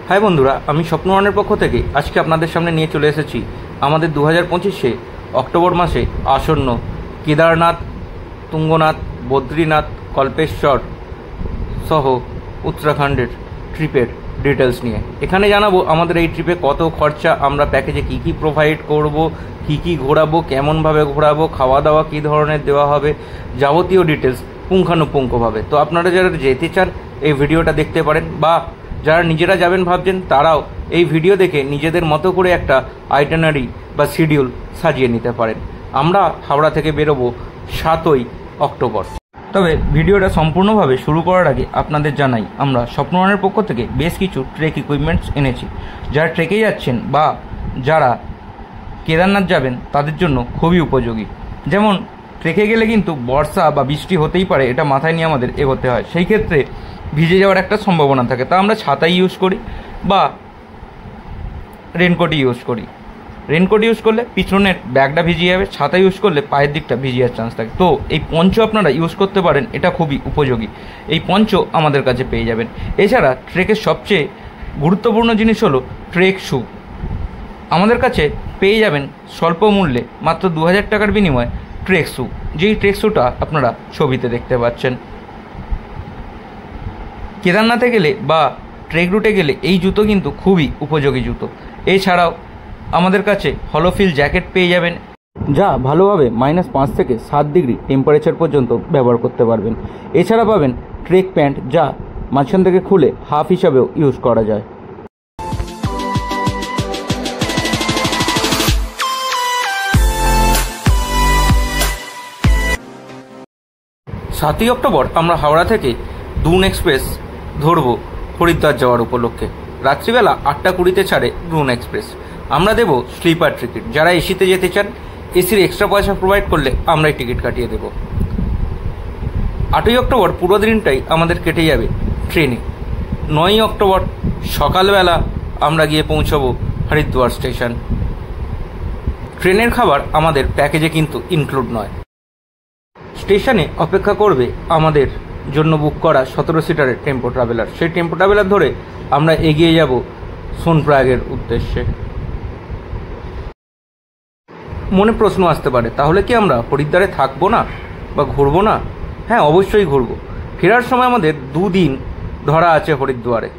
High বন্ধুরা, আমি স্বপ্নওয়ানের পক্ষ থেকে আজকে আপনাদের সামনে নিয়ে চলে এসেছি আমাদের 2025 অক্টোবর মাসে আসন্ন কেদারনাথ, তুঙ্গনাথ, বদ্রীনাথ, কল্পেশ্বর সহ উত্তরাখণ্ডের ট্রিপের ডিটেলস নিয়ে। এখানে জানাবো আমাদের এই ট্রিপে কত খরচা, আমরা প্যাকেজে কী কী প্রোভাইড করব, কী কী ঘোরাবো, কেমনভাবে ঘোরাবো, খাওয়া দাওয়া কী ধরনের দেওয়া হবে, যাবতীয় ডিটেলস পুঙ্খানুপুঙ্খভাবে। তো আপনারা যারা যেতে চান এই ভিডিওটা দেখতে পারেন, বা যারা নিজেরা যাবেন ভাবছেন তারাও এই ভিডিও দেখে নিজেদের মতো করে একটা আইটেনারি বা শিডিউল সাজিয়ে নিতে পারেন। আমরা হাওড়া থেকে বেরোবো 7ই অক্টোবর। তবে ভিডিওটা সম্পূর্ণভাবে শুরু করার আগে আপনাদের জানাই, আমরা স্বপ্নওয়ানের পক্ষ থেকে বেশ কিছু ট্রেক ইকুইপমেন্টস এনেছি, যারা ট্রেকে যাচ্ছেন বা যারা কেদারনাথ যাবেন তাদের জন্য খুবই উপযোগী। যেমন ট্রেকে গেলে কিন্তু বর্ষা বা বৃষ্টি হতেই পারে, এটা মাথায় নিয়ে আমাদের এগোতে হয়। সেই ক্ষেত্রে ভিজে যাওয়ার একটা সম্ভাবনা থাকে, তা আমরা ছাতাই ইউজ করি বা রেনকোট ইউজ করি। রেনকোট ইউজ করলে পিছনের ব্যাগটা ভিজে যাবে, ছাতা ইউজ করলে পায়ের দিকটা ভিজে যাওয়ার চান্স থাকে। তো এই পঞ্চ আপনারা ইউজ করতে পারেন, এটা খুবই উপযোগী। এই পঞ্চ আমাদের কাছে পেয়ে যাবেন। এছাড়া ট্রেকের সবচেয়ে গুরুত্বপূর্ণ জিনিস হলো ট্রেক শ্যু। আমাদের কাছে পেয়ে যাবেন স্বল্প মূল্যে, মাত্র 2000 টাকার বিনিময়ে ট্রেক শ্যু, যেই ট্রেক শ্যুটা আপনারা ছবিতে দেখতে পাচ্ছেন। কেদারনাথে গেলে বা ট্রেক রুটে গেলে এই জুতো কিন্তু খুবই উপযোগী জুতো। এছাড়াও আমাদের কাছে হলোফিল জ্যাকেট পেয়ে যাবেন, যা ভালোভাবে -5 থেকে 7 ডিগ্রি টেম্পারেচার পর্যন্ত ব্যবহার করতে পারবেন। এছাড়া পাবেন ট্রেক প্যান্ট, যা মাঝখান থেকে খুলে হাফ হিসাবেও ইউজ করা যায়। 7ই অক্টোবর আমরা হাওড়া থেকে দুন এক্সপ্রেস ধরব হরিদ্বার যাওয়ার উপলক্ষে। রাত্রিবেলা 8টা 20-তে ছাড়ে দুন এক্সপ্রেস। আমরা দেব স্লিপার টিকিট। যারা এসিতে যেতে চান এসির এক্সট্রা পয়সা প্রোভাইড করলে আমরাই টিকিট কাটিয়ে দেব। 8ই অক্টোবর পুরো দিনটাই আমাদের কেটে যাবে ট্রেনে। 9ই অক্টোবর সকালবেলা আমরা গিয়ে পৌঁছবো হরিদ্বার স্টেশন। ট্রেনের খাবার আমাদের প্যাকেজে কিন্তু ইনক্লুড নয়। স্টেশনে অপেক্ষা করবে আমাদের জন্য বুক করা 17 সিটারের টেম্পো ট্রাভেলার। সেই টেম্পো ট্রাভেলার ধরে আমরা এগিয়ে যাব সোনপ্রয়াগের উদ্দেশ্যে। মনে প্রশ্ন আসতে পারে, তাহলে কি আমরা হরিদ্বারে থাকবো না বা ঘুরবো না? হ্যাঁ, অবশ্যই ঘুরবো। ফেরার সময় আমাদের 2 দিন ধরা আছে হরিদ্বারে।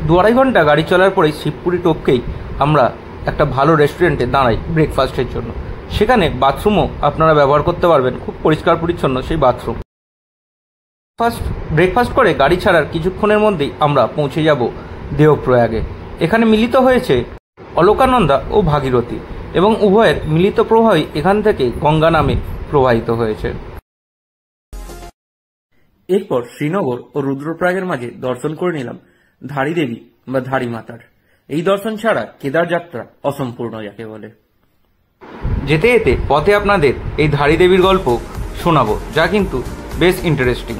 2-2.5 ঘন্টা গাড়ি চলার পরেই শিবপুরি টপকেই আমরা একটা ভালো রেস্টুরেন্টে দাঁড়াই ব্রেকফাস্টের জন্য। সেখানে বাথরুমও আপনারা ব্যবহার করতে পারবেন, খুব পরিষ্কার পরিচ্ছন্ন সেই বাথরুম। ব্রেকফাস্ট করে গাড়ি ছাড়ার কিছুক্ষণের মধ্যেই আমরা পৌঁছে যাব দেবপ্রয়াগে। এখানে মিলিত হয়েছে অলকানন্দা ও ভাগীরথী, এবং উভয়ের মিলিত প্রবাহই এখান থেকে গঙ্গা নামে প্রবাহিত হয়েছে। এরপর শ্রীনগর ও রুদ্রপ্রয়াগের মাঝে দর্শন করে নিলাম ধারী দেবী বা ধারী মাতার। এই দর্শন ছাড়া কেদার যাত্রা অসম্পূর্ণ যাকে বলে। যেতে যেতে পথে আপনাদের এই ধারী দেবীর গল্প শোনাবো, যা কিন্তু বেশ ইন্টারেস্টিং।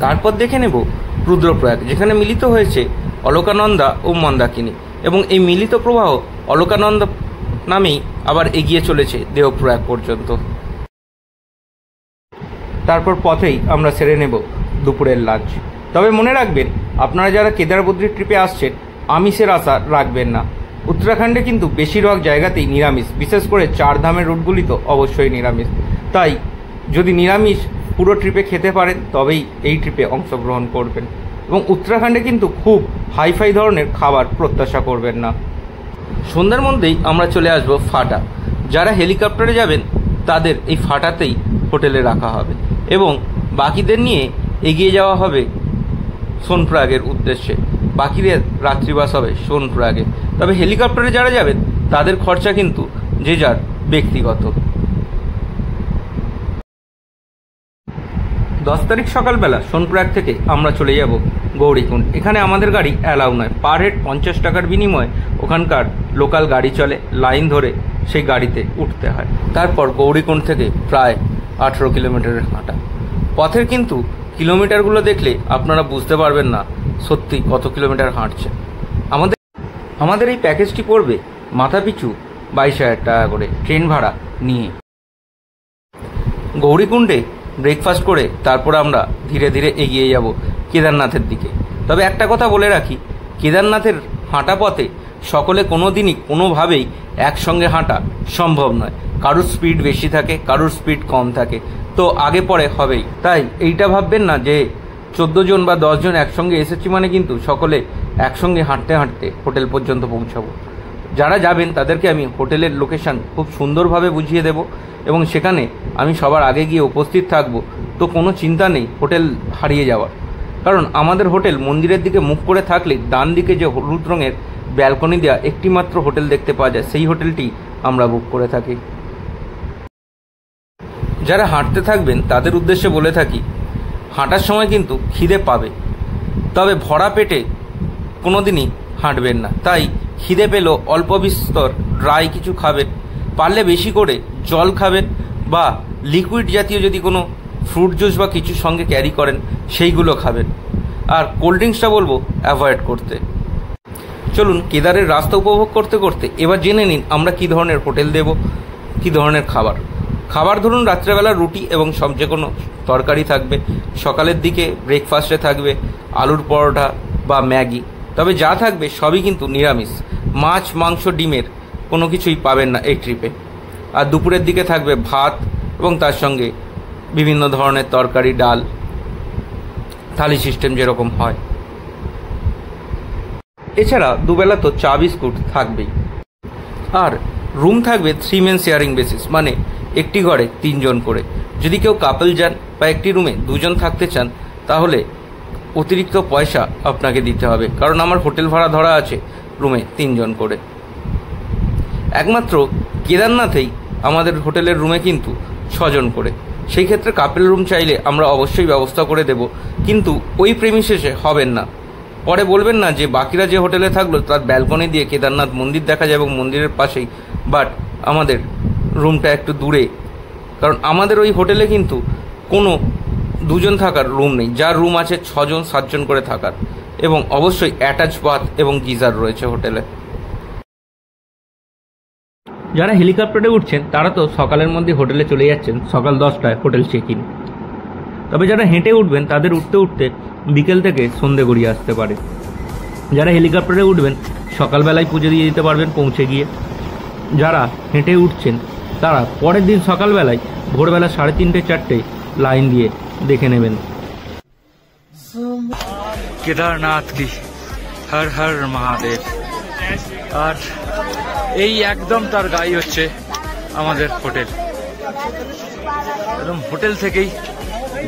তারপর দেখে নেব রুদ্রপ্রয়াগ, যেখানে মিলিত হয়েছে অলকানন্দা ও মন্দাকিনী, এবং এই মিলিত প্রবাহ অলকানন্দা নামেই আবার এগিয়ে চলেছে দেবপ্রয়াগ পর্যন্ত। তারপর পথেই আমরা সেরে নেব দুপুরের লাঞ্চ। তবে মনে রাখবেন, আপনারা যারা কেদারবদ্রী ট্রিপে আসছেন আমিষের আশা রাখবেন না। উত্তরাখণ্ডে কিন্তু বেশিরভাগ জায়গাতেই নিরামিষ, বিশেষ করে 4 ধামের রুটগুলি তো অবশ্যই নিরামিষ। তাই যদি নিরামিষ পুরো ট্রিপে খেতে পারেন তবেই এই ট্রিপে অংশগ্রহণ করবেন, এবং উত্তরাখণ্ডে কিন্তু খুব হাইফাই ধরনের খাবার প্রত্যাশা করবেন না। সন্ধ্যার মধ্যেই আমরা চলে আসব ফাটা। যারা হেলিকপ্টারে যাবেন তাদের এই ফাটাতেই হোটেলে রাখা হবে, এবং বাকিদের নিয়ে এগিয়ে যাওয়া হবে সোনপ্রয়াগের উদ্দেশ্যে। বাকিদের রাত্রিবাস হবে সোনপ্রয়াগে। তবে হেলিকপ্টারে যারা যাবেন তাদের খরচা কিন্তু যে যার ব্যক্তিগত। 10 তারিখ সকালবেলা সোনপ্রয়াগ থেকে আমরা চলে যাব গৌরীকুণ্ড। এখানে আমাদের গাড়ি অ্যালাউ নয়। পার হেড 50 টাকার বিনিময়ে ওখানকার লোকাল গাড়ি চলে, লাইন ধরে সেই গাড়িতে উঠতে হয়। তারপর গৌরীকুণ্ড থেকে প্রায় 18 কিলোমিটারের হাঁটা। পথের কিন্তু কিলোমিটারগুলো দেখলে আপনারা বুঝতে পারবেন না সত্যি কত কিলোমিটার হাঁটছে। আমাদের এই প্যাকেজটি পড়বে মাথাপিছু 22,000 টাকা করে ট্রেন ভাড়া নিয়ে। গৌরীকুণ্ডে ব্রেকফাস্ট করে তারপর আমরা ধীরে ধীরে এগিয়ে যাব কেদারনাথের দিকে। তবে একটা কথা বলে রাখি, কেদারনাথের হাঁটা পথে সকলে কোনো দিনই কোনোভাবেই একসঙ্গে হাঁটা সম্ভব নয়। কারুর স্পিড বেশি থাকে, কারুর স্পিড কম থাকে, তো আগে পরে হবেই। তাই এইটা ভাববেন না যে 14 জন বা 10 জন একসঙ্গে এসেছি মানে কিন্তু সকলে একসঙ্গে হাঁটতে হাঁটতে হোটেল পর্যন্ত পৌঁছাবো। যারা যাবেন তাদেরকে আমি হোটেলের লোকেশান খুব সুন্দরভাবে বুঝিয়ে দেব এবং সেখানে আমি সবার আগে গিয়ে উপস্থিত থাকব। তো কোনো চিন্তা নেই হোটেল হারিয়ে যাওয়ার, কারণ আমাদের হোটেল মন্দিরের দিকে মুখ করে থাকলে ডান দিকে যে হলুদ রঙের ব্যালকনি দেওয়া একটি মাত্র হোটেল দেখতে পাওয়া যায়, সেই হোটেলটি আমরা বুক করে থাকি। যারা হাঁটতে থাকবেন তাদের উদ্দেশ্যে বলে থাকি, হাঁটার সময় কিন্তু খিদে পাবে, তবে ভরা পেটে কোনো দিনই হাঁটবেন না। তাই খিদে পেলেও অল্প বিস্তর ড্রাই কিছু খাবেন, পারলে বেশি করে জল খাবেন বা লিকুইড জাতীয় যদি কোনো ফ্রুট জুস বা কিছু সঙ্গে ক্যারি করেন সেইগুলো খাবেন। আর কোল্ড ড্রিঙ্কসটা বলবো অ্যাভয়েড করতে। চলুন কেদারের রাস্তা উপভোগ করতে করতে এবার জেনে নিন আমরা কী ধরনের হোটেল দেব, কী ধরনের খাবার ধরুন রাত্রেবেলা রুটি এবং সব যে কোনো তরকারি থাকবে, সকালের দিকে ব্রেকফাস্টে থাকবে আলুর পরোটা বা ম্যাগি, তবে যা থাকবে সবই কিন্তু নিরামিষ, মাছ মাংস ডিমের কোনো কিছুই পাবেন না এই ট্রিপে। আর দুপুরের দিকে থাকবে ভাত এবং তার সঙ্গে বিভিন্ন ধরনের তরকারি, ডাল, থালি সিস্টেম যেরকম হয়। এছাড়া দুবেলা তো চা বিস্কুট থাকবেই। আর রুম থাকবে 3 men শেয়ারিং বেসিস, মানে একটি ঘরে 3 জন করে। যদি কেউ কাপল যান বা একটি রুমে 2 জন থাকতে চান তাহলে অতিরিক্ত পয়সা আপনাকে দিতে হবে, কারণ আমার হোটেল ভাড়া ধরা আছে রুমে 3 জন করে। একমাত্র কেদারনাথেই আমাদের হোটেলের রুমে কিন্তু 6 জন করে। সেই ক্ষেত্রে কাপল রুম চাইলে আমরা অবশ্যই ব্যবস্থা করে দেব, কিন্তু ওই প্রেমিসেসে হবেন না। পরে বলবেন না যে বাকিরা যে হোটেলে থাকলো তার ব্যালকনি দিয়ে কেদারনাথ মন্দির দেখা যায় এবং মন্দিরের পাশেই, বাট আমাদের রুমটা একটু দূরে, কারণ আমাদের ওই হোটেলে কিন্তু কোনো 2 জন থাকার রুম নেই। যার রুম আছে 6 জন 7 জন করে থাকার, এবং অবশ্যই অ্যাটাচ বাথ এবং গিজার রয়েছে হোটেলে। যারা হেলিকপ্টারে উঠছেন তারা তো সকালের মধ্যে হোটেলে চলে যাচ্ছেন, সকাল 10টায় হোটেল চেক ইন। তবে যারা হেঁটে উঠবেন তাদের উঠতে উঠতে বিকেল থেকে সন্ধে গড়িয়ে আসতে পারে। যারা হেলিকপ্টারে উঠবেন সকালবেলায় পুজো দিয়ে দিতে পারবেন পৌঁছে গিয়ে। যারা হেঁটে উঠছেন তারা পরের দিন সকালবেলায় ভোরবেলা 3:30 4টে লাইন দিয়ে দেখে নেবেন। কেদারনাথ কি হর হর মহাদেব। আর এই একদম তার গাই হচ্ছে আমাদের হোটেল। একদম হোটেল থেকেই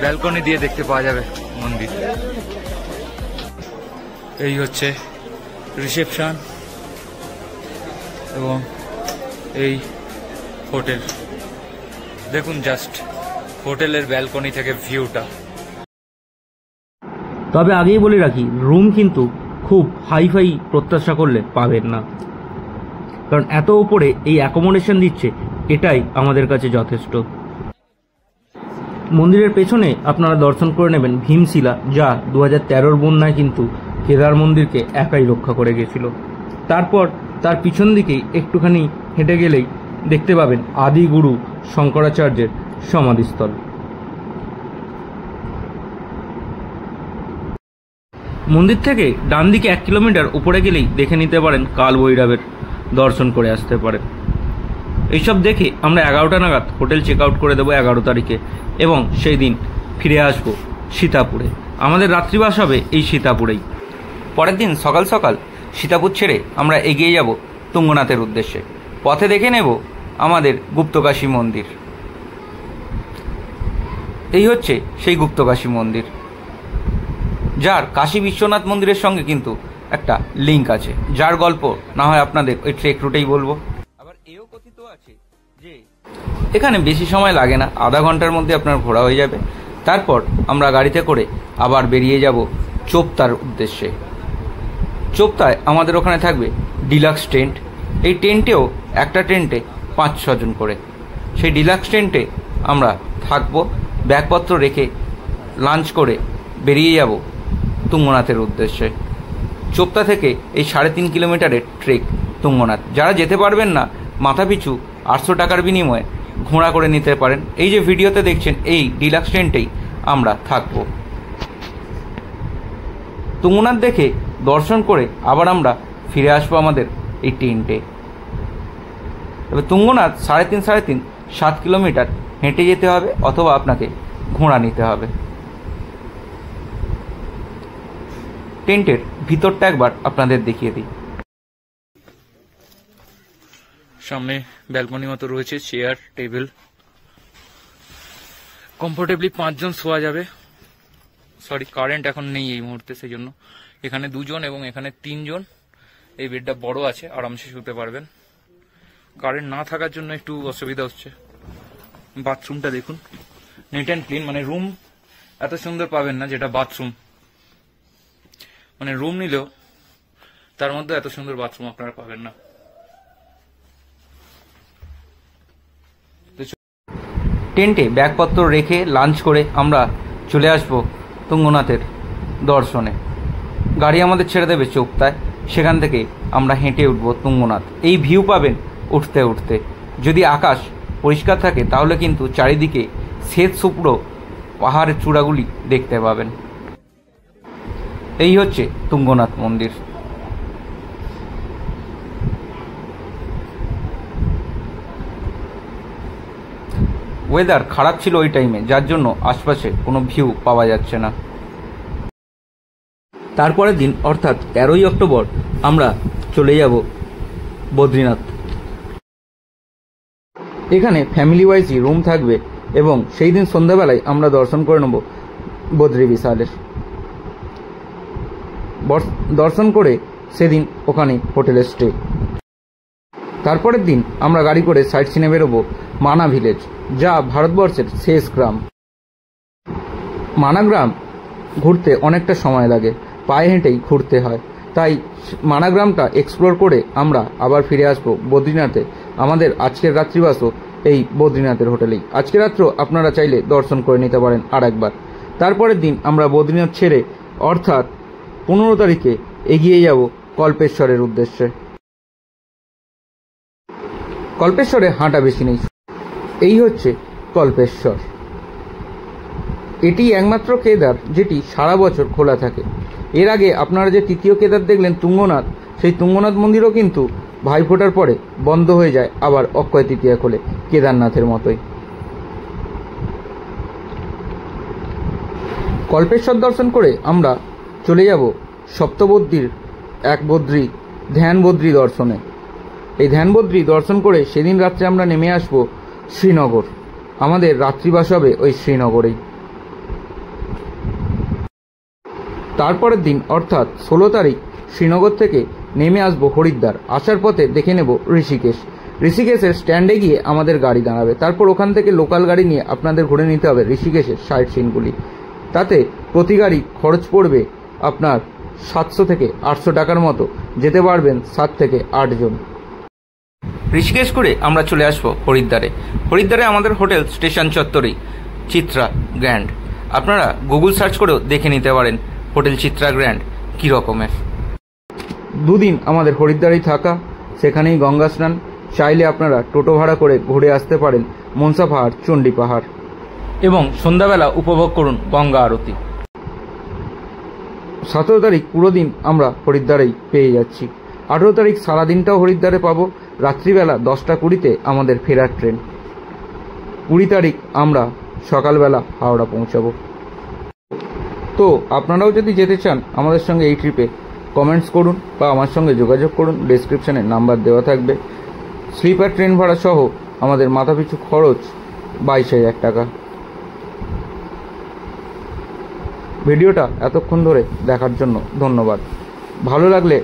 ব্যালকনি দিয়ে দেখতে পাওয়া যাবে মন্দির। এই হচ্ছে রিসেপশন এবং এই হোটেল। দেখুন জাস্ট হোটেলের ব্যালকনি থেকে ভিউটা। তবে আগেই বলে রাখি, রুম কিন্তু খুব হাইফাই প্রত্যাশা করলে পাবেন না, কারণ এত উপরে এই অ্যাকোমোডেশন দিচ্ছে, এটাই আমাদের কাছে যথেষ্ট। মন্দিরের পেছনে আপনারা দর্শন করে নেবেন ভীমশিলা, যা 2013 বন্যায় কিন্তু কেদার মন্দিরকে একাই রক্ষা করে গেছিল। তারপর তার পিছন দিকেই একটুখানি হেঁটে গেলেই দেখতে পাবেন আদি গুরু শঙ্করাচার্যের সমাধিস্থল। মন্দির থেকে ডান দিকে 1 কিলোমিটার উপরে গেলেই দেখে নিতে পারেন কাল ভৈরবের দর্শন করে আসতে পারেন। এইসব দেখে আমরা 11টা নাগাদ হোটেল চেক আউট করে দেবো 11 তারিখে, এবং সেই দিন ফিরে আসবো সীতাপুরে। আমাদের রাত্রিবাস হবে এই সীতাপুরেই। পরের দিন সকাল সকাল সীতাপুর ছেড়ে আমরা এগিয়ে যাব তুঙ্গনাথের উদ্দেশ্যে। পথে দেখে নেব আমাদের গুপ্তকাশী মন্দির। এই হচ্ছে সেই গুপ্তকাশী মন্দির, যার কাশী বিশ্বনাথ মন্দিরের সঙ্গে কিন্তু একটা লিঙ্ক আছে, যার গল্প না হয় আপনাদের ওই ট্রেক রুটেই বলবো। আবার এও কথিত আছে যে এখানে বেশি সময় লাগে না, আধা ঘন্টার মধ্যে আপনার ঘোরা হয়ে যাবে। তারপর আমরা গাড়িতে করে আবার বেরিয়ে যাব চোপতার উদ্দেশ্যে। চোপতায় আমাদের ওখানে থাকবে ডিলাক্স টেন্ট। এই টেন্টেও একটা টেন্টে 5-6 জন করে। সেই ডিলাক্স টেন্টে আমরা থাকবো, ব্যাগপত্র রেখে লাঞ্চ করে বেরিয়ে যাব তুঙ্গনাথের উদ্দেশ্যে। চোপতা থেকে এই 3.5 কিলোমিটারের ট্রেক তুঙ্গনাথ। যারা যেতে পারবেন না, মাথাপিছু 800 টাকার বিনিময়ে ঘোড়া করে নিতে পারেন। এই যে ভিডিওতে দেখছেন এই ডিলাক্স টেন্টেই আমরা থাকবো। তুঙ্গনাথ দেখে দর্শন করে আবার আমরা ফিরে আসবো আমাদের এই টেন্টে। তবে তুঙ্গনাথ 3.5-7 কিলোমিটার হেঁটে যেতে হবে অথবা আপনাকে ঘোড়া নিতে হবে। টেন্টের ভিতরটা একবার আপনাদের দেখিয়ে দিই। সামনে ব্যালকনি মতো রয়েছে, চেয়ার টেবিল, কমফোর্টেবলি 5 জন শোয়া যাবে। সরি, কারেন্ট এখন নেই এই মুহূর্তে, সেই জন্য এখানে 2 জন এবং এখানে 3 জন। এই বেডটা বড় আছে, আরামসে শুতে পারবেন। কারেন্ট না থাকার জন্য একটু অসুবিধা হচ্ছে। বাথরুমটা দেখুন, নিট অ্যান্ড ক্লিন। মানে রুম এত সুন্দর পাবেন না যেটা বাথরুম, মানে রুম নিলেও তার মধ্যে এত সুন্দর বাথরুম আপনারা পাবেন না। টেন্টে ব্যাগপত্র রেখে লাঞ্চ করে আমরা চলে আসব তুঙ্গনাথের দর্শনে। গাড়ি আমাদের ছেড়ে দেবে চোপতায়, সেখান থেকে আমরা হেঁটে উঠব তুঙ্গনাথ। এই ভিউ পাবেন উঠতে উঠতে। যদি আকাশ পরিষ্কার থাকে তাহলে কিন্তু চারিদিকে শ্বেত শুভ্র পাহাড়ের চূড়াগুলি দেখতে পাবেন। এই হচ্ছে তুঙ্গনাথ মন্দির। ওয়েদার খারাপ ছিল ওই টাইমে, যার জন্য আশপাশে কোনো ভিউ পাওয়া যাচ্ছে না। তারপরের দিন অর্থাৎ 13ই অক্টোবর আমরা চলে যাব বদ্রীনাথ। এখানে ফ্যামিলি ওয়াইজই রুম থাকবে এবং সেই দিন সন্ধ্যাবেলায় আমরা দর্শন করে নেব বদ্রী বিশালের। দর্শন করে সেদিন ওখানে হোটেলে স্টে। তারপরের দিন আমরা গাড়ি করে সাইট সিনে বেরোবো মানা ভিলেজ, যা ভারতবর্ষের শেষ গ্রাম। মানা গ্রাম ঘুরতে অনেকটা সময় লাগে, পায়ে হেঁটেই ঘুরতে হয়। তাই মানা গ্রামটা এক্সপ্লোর করে আমরা আবার ফিরে আসবো বদ্রীনাথে। আমাদের আজকের রাত্রিবাসও এই বদ্রীনাথের হোটেলেই। আজকে রাত্র আপনারা চাইলে দর্শন করে নিতে পারেন আর একবার। তারপরের দিন আমরা বদ্রীনাথ ছেড়ে অর্থাৎ 15 তারিখে এগিয়ে যাব কল্পেশ্বরের উদ্দেশ্যে। কল্পেশ্বরে হাঁটা বেশি নেই। এই হচ্ছে কল্পেশ্বর। এটি একমাত্র কেদার যেটি সারা বছর খোলা থাকে। এর আগে আপনারা যে তৃতীয় কেদার দেখলেন তুঙ্গনাথ, সেই তুঙ্গনাথ মন্দিরও কিন্তু ভাইফোঁটার পরে বন্ধ হয়ে যায়, আবার অক্ষয় তৃতীয়া খোলে, কেদারনাথের মতোই। কল্পেশ্বর দর্শন করে আমরা চলে যাব সপ্তবদ্রীর এক বদ্রী ধ্যান বদ্রী দর্শনে। এই ধ্যান বদ্রী দর্শন করে সেদিন রাত্রে আমরা নেমে আসব শ্রীনগর। আমাদের রাত্রিবাস হবে ওই শ্রীনগরেই। তারপরের দিন অর্থাৎ 16 তারিখ শ্রীনগর থেকে নেমে আসব হরিদ্বার। আসার পথে দেখে নেব ঋষিকেশ। ঋষিকেশের স্ট্যান্ডে গিয়ে আমাদের গাড়ি দাঁড়াবে। তারপর ওখান থেকে লোকাল গাড়ি নিয়ে আপনাদের ঘুরে নিতে হবে ঋষিকেশের সাইট সিনগুলি। তাতে প্রতি গাড়ি খরচ পড়বে আপনার 700 থেকে 800 টাকার মতো। যেতে পারবেন 7 থেকে 8 জন। ঋষিকেশ করে আমরা চলে আসবো হরিদ্বারে। হরিদ্বারে আমাদের হোটেল স্টেশন চত্বরেই চিত্রা গ্র্যান্ড। আপনারা গুগল সার্চ করেও দেখে নিতে পারেন হোটেল চিত্রা গ্র্যান্ড কী রকমের। 2 দিন আমাদের হরিদ্বারেই থাকা, সেখানেই গঙ্গা স্নান। চাইলে আপনারা টোটো ভাড়া করে ঘুরে আসতে পারেন মনসা পাহাড়, চণ্ডী পাহাড়, এবং সন্ধ্যাবেলা উপভোগ করুন গঙ্গা আরতি। 17 তারিখ পুরো দিন আমরা হরিদ্বারেই পেয়ে যাচ্ছি। 18 তারিখ সারাদিনটাও হরিদ্বারে পাবো। রাত্রিবেলা 10টা 20-তে আমাদের ফেরার ট্রেন। 20 তারিখ আমরা সকালবেলা হাওড়া পৌঁছাবো। তো আপনারাও যদি যেতে চান আমাদের সঙ্গে এই ট্রিপে, কমেন্টস করুন বা আমার সঙ্গে যোগাযোগ করুন। ডেসক্রিপশানে নাম্বার দেওয়া থাকবে। স্লিপার ট্রেন ভাড়া সহ আমাদের মাথাপিছু খরচ 22,000 টাকা। ভিডিওটা এতক্ষণ ধরে দেখার জন্য ধন্যবাদ। ভালো লাগলে